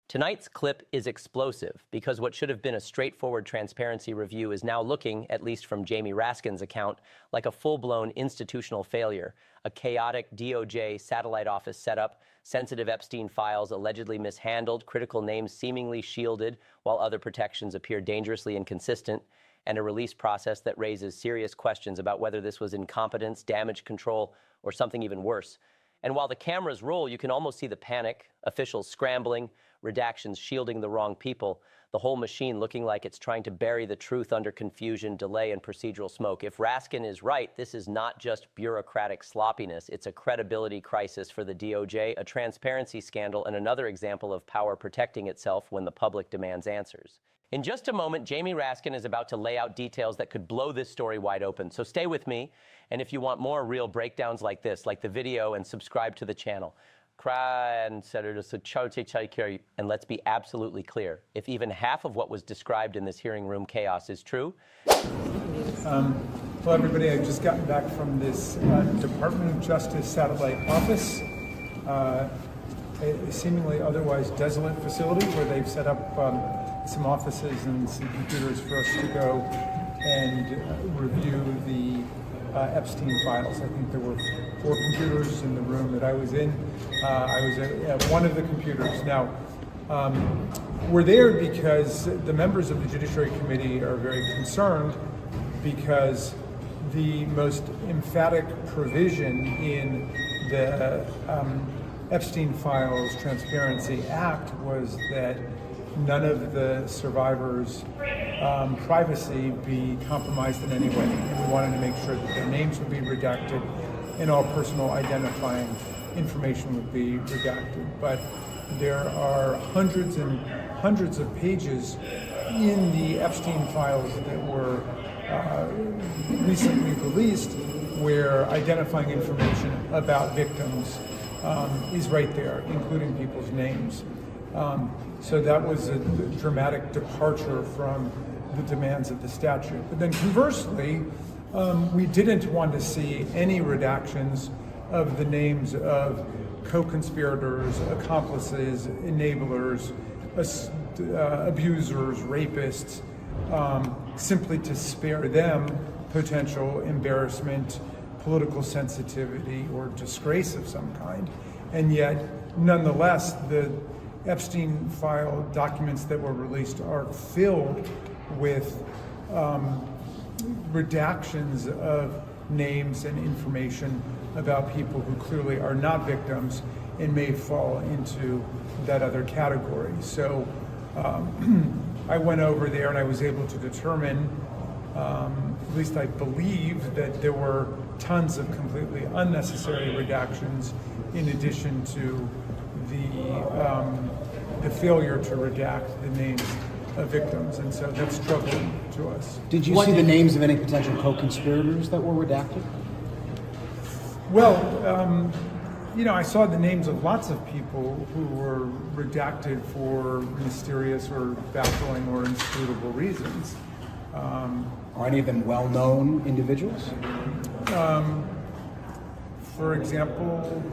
Tonight's clip is explosive because what should have been a straightforward transparency review is now looking, at least from Jamie Raskin's account, like a full-blown institutional failure, a chaotic DOJ satellite office setup, sensitive Epstein files allegedly mishandled, critical names seemingly shielded while other protections appear dangerously inconsistent, and a release process that raises serious questions about whether this was incompetence, damage control, or something even worse. And while the cameras roll, you can almost see the panic, officials scrambling, redactions shielding the wrong people, the whole machine looking like it's trying to bury the truth under confusion, delay, and procedural smoke. If Raskin is right, this is not just bureaucratic sloppiness. It's a credibility crisis for the DOJ, a transparency scandal, and another example of power protecting itself when the public demands answers. In just a moment, Jamie Raskin is about to lay out details that could blow this story wide open. So stay with me. And if you want more real breakdowns like this, like the video, and subscribe to the channel. And let's be absolutely clear. If even half of what was described in this hearing room chaos is true. Hello, everybody. I've just gotten back from this Department of Justice satellite office, a seemingly otherwise desolate facility where they've set up some offices and some computers for us to go and review the Epstein files. I think there were 4 computers in the room that I was in. I was at one of the computers. Now, we're there because the members of the Judiciary Committee are very concerned because the most emphatic provision in the Epstein Files Transparency Act was that none of the survivors' privacy be compromised in any way. And we wanted to make sure that their names would be redacted and all personal identifying information would be redacted. But there are hundreds and hundreds of pages in the Epstein files that were recently released where identifying information about victims is right there, including people's names. So that was a dramatic departure from the demands of the statute. But then conversely, we didn't want to see any redactions of the names of co-conspirators, accomplices, enablers, abusers, rapists, simply to spare them potential embarrassment, political sensitivity, or disgrace of some kind. And yet, nonetheless, the Epstein file documents that were released are filled with redactions of names and information about people who clearly are not victims and may fall into that other category. So I went over there and I was able to determine, at least I believe, that there were tons of completely unnecessary redactions in addition to the failure to redact the names of victims, and so that's troubling to us. Did you see the names of any potential co-conspirators that were redacted? Well, I saw the names of lots of people who were redacted for mysterious or baffling or inscrutable reasons. Are any of them well-known individuals? For example,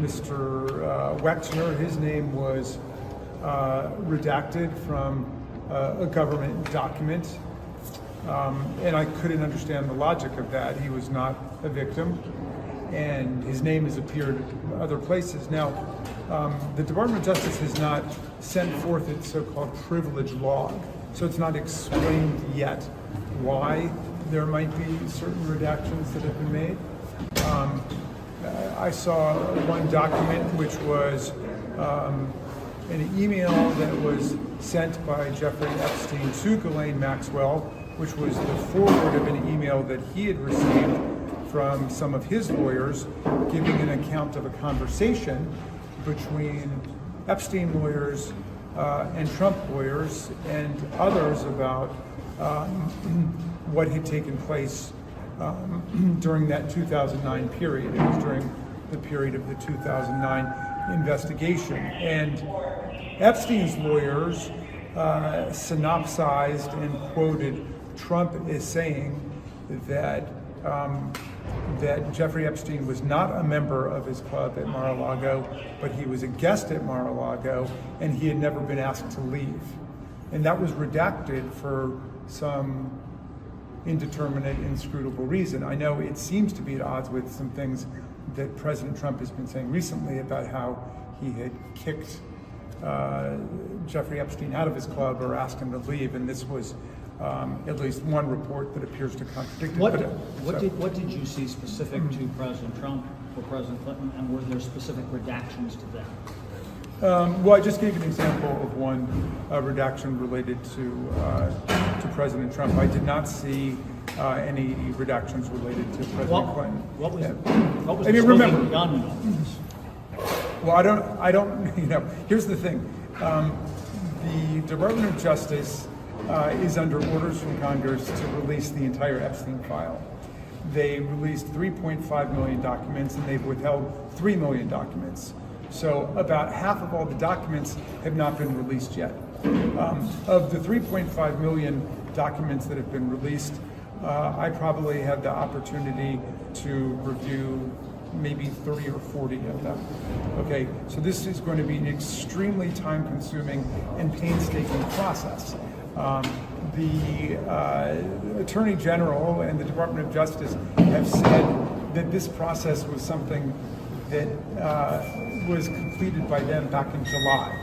Mr. Wexner, his name was redacted from a government document, and I couldn't understand the logic of that. He was not a victim, and his name has appeared other places. Now, the Department of Justice has not sent forth its so-called privilege log, so it's not explained yet why there might be certain redactions that have been made. I saw one document which was an email that was sent by Jeffrey Epstein to Ghislaine Maxwell, which was the forward of an email that he had received from some of his lawyers, giving an account of a conversation between Epstein lawyers and Trump lawyers and others about what had taken place during that 2009 period. It was during the period of the 2009 investigation. And Epstein's lawyers synopsized and quoted Trump as saying that that Jeffrey Epstein was not a member of his club at Mar-a-Lago, but he was a guest at Mar-a-Lago, and he had never been asked to leave. And that was redacted for some indeterminate, inscrutable reason. I know it seems to be at odds with some things that President Trump has been saying recently about how he had kicked Jeffrey Epstein out of his club or asked him to leave, and this was at least one report that appears to contradict it. What did you see specific to President Trump or President Clinton, and were there specific redactions to them? Well, I just gave an example of one redaction related to President Trump. I did not see any redactions related to President Clinton. What was the smoking gun in all this? Well, I don't, you know, here's the thing. The Department of Justice is under orders from Congress to release the entire Epstein file. They released 3.5 million documents, and they've withheld 3 million documents. So about half of all the documents have not been released yet. Of the 3.5 million documents that have been released, I probably had the opportunity to review maybe 30 or 40 of them. Okay, so this is going to be an extremely time-consuming and painstaking process. The Attorney General and the Department of Justice have said that this process was something that was completed by them back in July.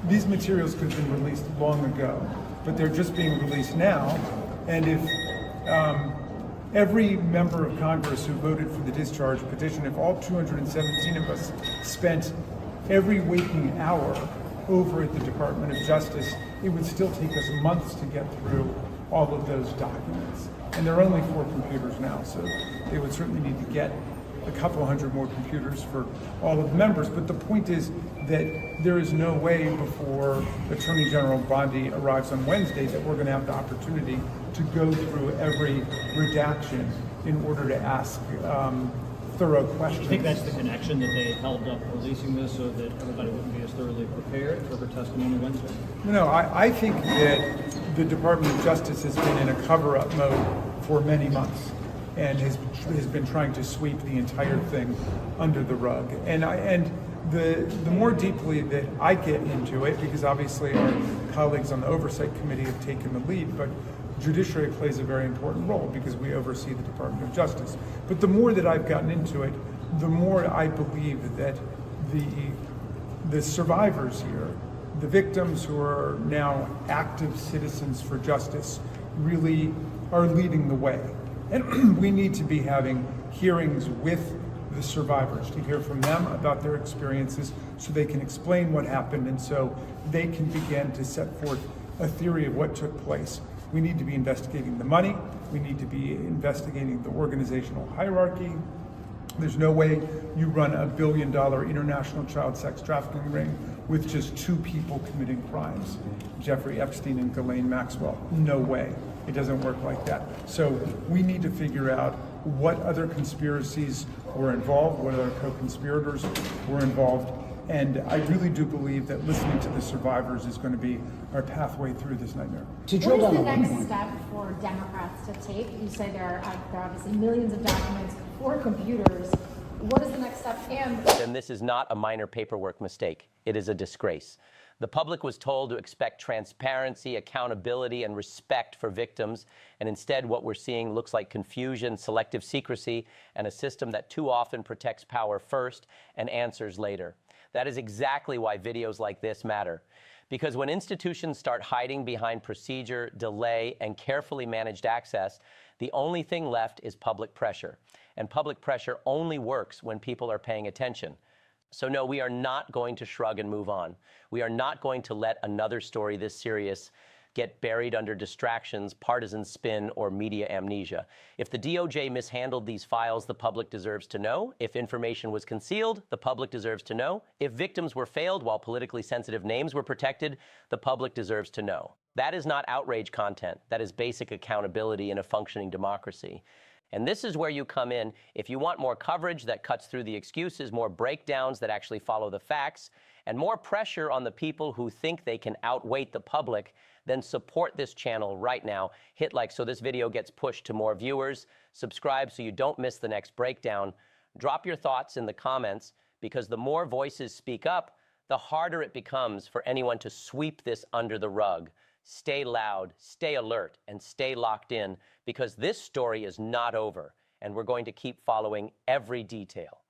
These materials could have been released long ago, but they're just being released now. And if every member of Congress who voted for the discharge petition, if all 217 of us spent every waking hour over at the Department of Justice, it would still take us months to get through all of those documents. And there are only 4 computers now, so they would certainly need to get a couple hundred more computers for all of the members. But the point is that there is no way before Attorney General Bondi arrives on Wednesday that we're going to have the opportunity to go through every redaction in order to ask thorough questions. Do you think that's the connection, that they held up releasing this so that everybody wouldn't be as thoroughly prepared for her testimony Wednesday? No, I think that the Department of Justice has been in a cover-up mode for many months and has been trying to sweep the entire thing under the rug. And the more deeply that I get into it, because obviously our colleagues on the Oversight Committee have taken the lead, but judiciary plays a very important role because we oversee the Department of Justice. But the more that I've gotten into it, the more I believe that the survivors here, the victims who are now active citizens for justice, really are leading the way. And we need to be having hearings with the survivors to hear from them about their experiences so they can explain what happened and so they can begin to set forth a theory of what took place. We need to be investigating the money. We need to be investigating the organizational hierarchy. There's no way you run $1 billion international child sex trafficking ring with just 2 people committing crimes, Jeffrey Epstein and Ghislaine Maxwell. No way. It doesn't work like that. So we need to figure out what other conspiracies were involved, what other co-conspirators were involved. And I really do believe that listening to the survivors is going to be our pathway through this nightmare. What is the next step for Democrats to take? You say there are obviously millions of documents, 4 computers. What is the next step? And this is not a minor paperwork mistake. It is a disgrace. The public was told to expect transparency, accountability, and respect for victims, and instead what we're seeing looks like confusion, selective secrecy, and a system that too often protects power first and answers later. That is exactly why videos like this matter. Because when institutions start hiding behind procedure, delay, and carefully managed access, the only thing left is public pressure. And public pressure only works when people are paying attention. So no, we are not going to shrug and move on. We are not going to let another story this serious get buried under distractions, partisan spin, or media amnesia. If the DOJ mishandled these files, the public deserves to know. If information was concealed, the public deserves to know. If victims were failed while politically sensitive names were protected, the public deserves to know. That is not outrage content. That is basic accountability in a functioning democracy. And this is where you come in. If you want more coverage that cuts through the excuses, more breakdowns that actually follow the facts, and more pressure on the people who think they can outweight the public, then support this channel right now. Hit like so this video gets pushed to more viewers. Subscribe so you don't miss the next breakdown. Drop your thoughts in the comments, because the more voices speak up, the harder it becomes for anyone to sweep this under the rug. Stay loud, stay alert, and stay locked in, because this story is not over, and we're going to keep following every detail.